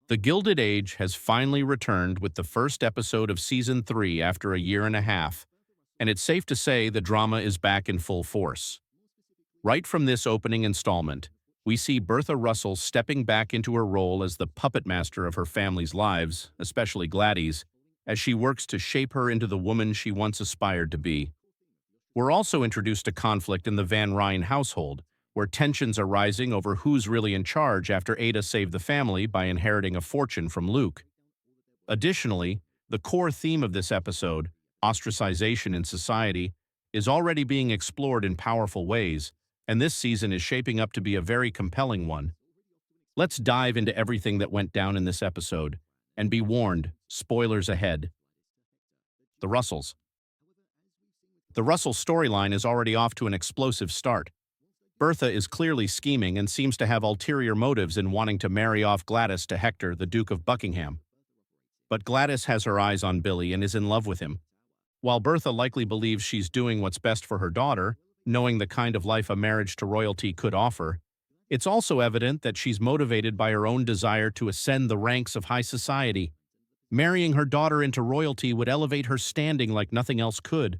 The Gilded Age has finally returned with the first episode of Season 3 after a year and a half, and it's safe to say the drama is back in full force. Right from this opening installment, we see Bertha Russell stepping back into her role as the puppet master of her family's lives, especially Glady's, as she works to shape her into the woman she once aspired to be. We're also introduced to conflict in the Van Ryn household, where tensions are rising over who's really in charge after Ada saved the family by inheriting a fortune from Luke. Additionally, the core theme of this episode, ostracization in society, is already being explored in powerful ways, and this season is shaping up to be a very compelling one. Let's dive into everything that went down in this episode, and be warned, spoilers ahead. The Russells. The Russell storyline is already off to an explosive start. Bertha is clearly scheming and seems to have ulterior motives in wanting to marry off Gladys to Hector, the Duke of Buckingham. But Gladys has her eyes on Billy and is in love with him. While Bertha likely believes she's doing what's best for her daughter, knowing the kind of life a marriage to royalty could offer, it's also evident that she's motivated by her own desire to ascend the ranks of high society. Marrying her daughter into royalty would elevate her standing like nothing else could.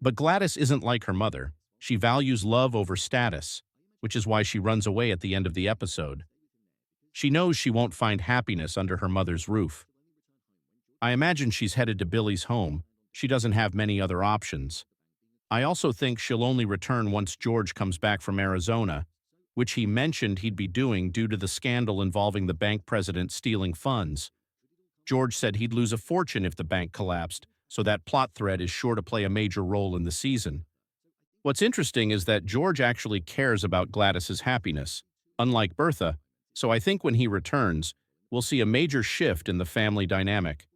But Gladys isn't like her mother. She values love over status, which is why she runs away at the end of the episode. She knows she won't find happiness under her mother's roof. I imagine she's headed to Billy's home. She doesn't have many other options. I also think she'll only return once George comes back from Arizona, which he mentioned he'd be doing due to the scandal involving the bank president stealing funds. George said he'd lose a fortune if the bank collapsed, so that plot thread is sure to play a major role in the season. What's interesting is that George actually cares about Gladys's happiness, unlike Bertha, so I think when he returns, we'll see a major shift in the family dynamic.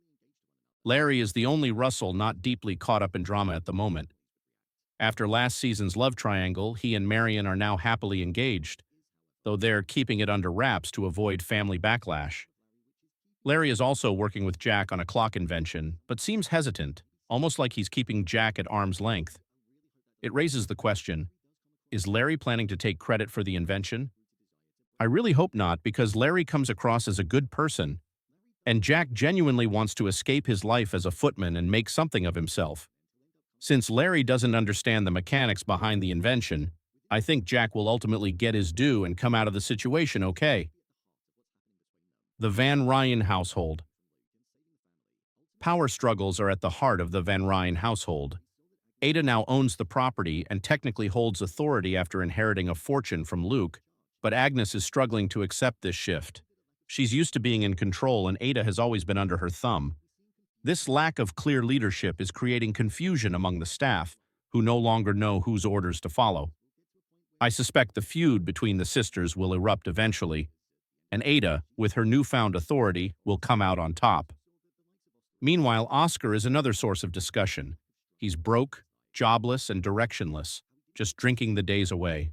Larry is the only Russell not deeply caught up in drama at the moment. After last season's love triangle, he and Marion are now happily engaged, though they're keeping it under wraps to avoid family backlash. Larry is also working with Jack on a clock invention, but seems hesitant, almost like he's keeping Jack at arm's length. It raises the question, is Larry planning to take credit for the invention? I really hope not, because Larry comes across as a good person, and Jack genuinely wants to escape his life as a footman and make something of himself. Since Larry doesn't understand the mechanics behind the invention, I think Jack will ultimately get his due and come out of the situation okay. The Van Ryn household. Power struggles are at the heart of the Van Ryn household. Ada now owns the property and technically holds authority after inheriting a fortune from Luke, but Agnes is struggling to accept this shift. She's used to being in control, and Ada has always been under her thumb. This lack of clear leadership is creating confusion among the staff, who no longer know whose orders to follow. I suspect the feud between the sisters will erupt eventually, and Ada, with her newfound authority, will come out on top. Meanwhile, Oscar is another source of discussion. He's broke, jobless, and directionless, just drinking the days away.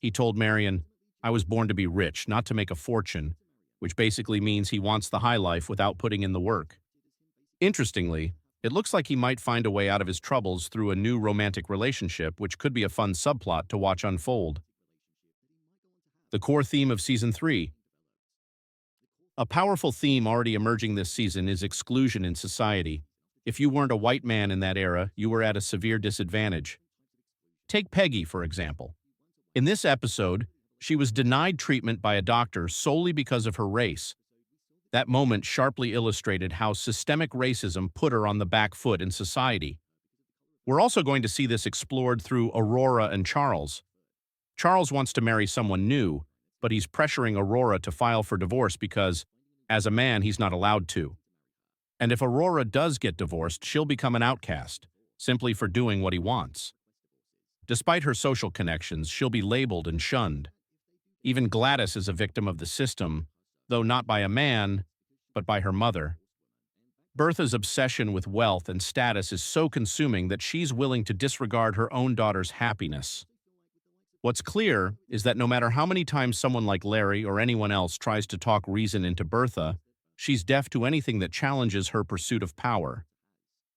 He told Marion, "I was born to be rich, not to make a fortune," which basically means he wants the high life without putting in the work. Interestingly, it looks like he might find a way out of his troubles through a new romantic relationship, which could be a fun subplot to watch unfold. The core theme of Season 3. A powerful theme already emerging this season is exclusion in society. If you weren't a white man in that era, you were at a severe disadvantage. Take Peggy, for example. In this episode, she was denied treatment by a doctor solely because of her race. That moment sharply illustrated how systemic racism put her on the back foot in society. We're also going to see this explored through Aurora and Charles. Charles wants to marry someone new, but he's pressuring Aurora to file for divorce because, as a man, he's not allowed to. And if Aurora does get divorced, she'll become an outcast, simply for doing what he wants. Despite her social connections, she'll be labeled and shunned. Even Gladys is a victim of the system, though not by a man, but by her mother. Bertha's obsession with wealth and status is so consuming that she's willing to disregard her own daughter's happiness. What's clear is that no matter how many times someone like Larry or anyone else tries to talk reason into Bertha, she's deaf to anything that challenges her pursuit of power.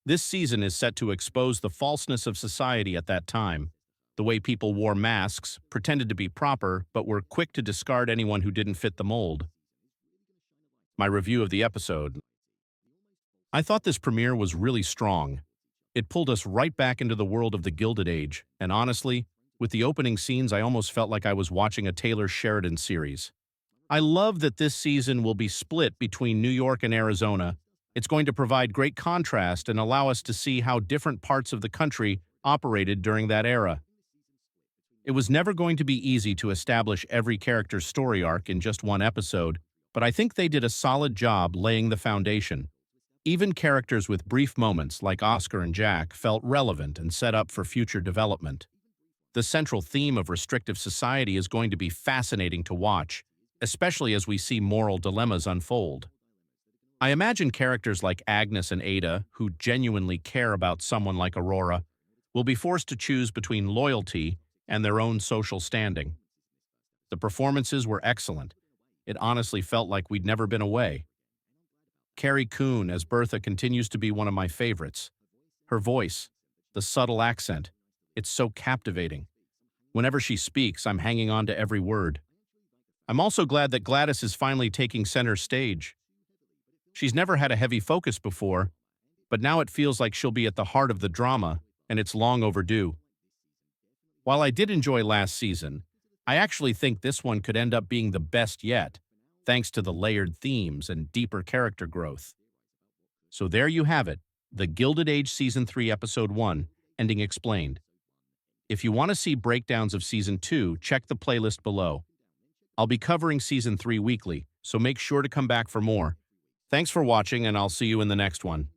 This season is set to expose the falseness of society at that time, the way people wore masks, pretended to be proper, but were quick to discard anyone who didn't fit the mold. My review of the episode. I thought this premiere was really strong. It pulled us right back into the world of the Gilded Age, and honestly, with the opening scenes, I almost felt like I was watching a Taylor Sheridan series. I love that this season will be split between New York and Arizona. It's going to provide great contrast and allow us to see how different parts of the country operated during that era. It was never going to be easy to establish every character's story arc in just one episode, but I think they did a solid job laying the foundation. Even characters with brief moments like Oscar and Jack felt relevant and set up for future development. The central theme of restrictive society is going to be fascinating to watch, especially as we see moral dilemmas unfold. I imagine characters like Agnes and Ada, who genuinely care about someone like Aurora, will be forced to choose between loyalty and their own social standing. The performances were excellent. It honestly felt like we'd never been away. Carrie Coon as Bertha continues to be one of my favorites. Her voice, the subtle accent, it's so captivating. Whenever she speaks, I'm hanging on to every word. I'm also glad that Gladys is finally taking center stage. She's never had a heavy focus before, but now it feels like she'll be at the heart of the drama, and it's long overdue. While I did enjoy last season, I actually think this one could end up being the best yet, thanks to the layered themes and deeper character growth. So there you have it, The Gilded Age Season 3 Episode 1, Ending Explained. If you want to see breakdowns of Season 2, check the playlist below. I'll be covering Season 3 weekly, so make sure to come back for more. Thanks for watching, and I'll see you in the next one.